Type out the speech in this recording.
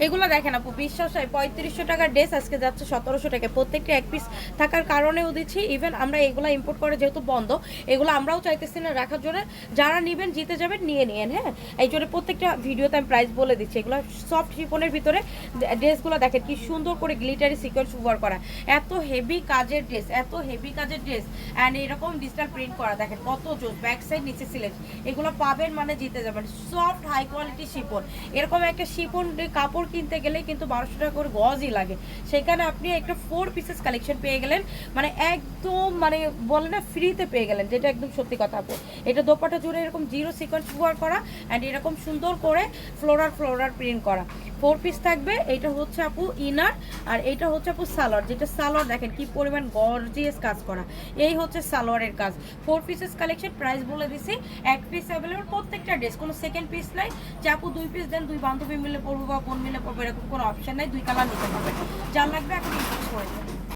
এগুলো দেখেন আপু, বিশ্বাস হয় 3500 টাকার ড্রেস আজকে যাচ্ছে 1700 টাকা। প্রত্যেকটা এক পিস থাকার কারণেও দিচ্ছি। ইভেন আমরা এগুলো ইম্পোর্ট করে যেহেতু বন্ধ, এগুলো আমরাও চাইতেছি না রাখার জন্য। যারা নেবেন জিতে যাবেন, নিয়ে নিয়েন। হ্যাঁ, এই জন্য প্রত্যেকটা ভিডিওতে আমি প্রাইস বলে দিচ্ছি। এগুলো সফট শিফনের ভিতরে ড্রেসগুলো দেখেন কি সুন্দর করে গ্লিটারি সিকোয়েন্স ওয়ার করা, এত হেভি কাজের ড্রেস, এত হেভি কাজের ড্রেস অ্যান্ড এরকম ডিজিটাল প্রিন্ট করা, দেখেন কত জোস। ব্যাক সাইড নিচে সিলেক্ট, এগুলো পাবেন মানে জিতে যাবেন। সফট হাই কোয়ালিটি শিফন, এরকম একটা শিফন কাপড় কিনতে গেলে কিন্তু 1200 টাকা করে গজই লাগে। সেখানে আপনি একটা 4 পিসেস কালেকশন পেয়ে গেলেন, মানে একদম মানে বলে না ফ্রিতে পেয়ে গেলেন, যেটা একদম সত্যি কথা আপু। এটা দোপাটা জুড়ে এরকম জিরো সিকোয়েন্স ওয়ার করা অ্যান্ড এরকম সুন্দর করে ফ্লোরার প্রিন্ট করা। 4 পিস থাকবে। এটা হচ্ছে আপু ইনার, আর এটা হচ্ছে আপু সালোয়ার, যেটা সালোয়ার দেখেন কি পরিমাণ গর্জিয়াস কাজ করা। এই হচ্ছে সালোয়ারের কাজ। 4 পিসেস কালেকশন, প্রাইস বলে দিছি। এক পিস অ্যাভেলেবল প্রত্যেকটা ড্রেস, কোনো সেকেন্ড পিস নাই যে আপু 2 পিস দেন 2 বান্ধবী মিলে পড়বো বা বোন মিলে পড়বো, এরকম কোনো অপশন নাই। 2 কালার নিতে হবে। যার লাগবে এখন ইউজ করে দেবেন।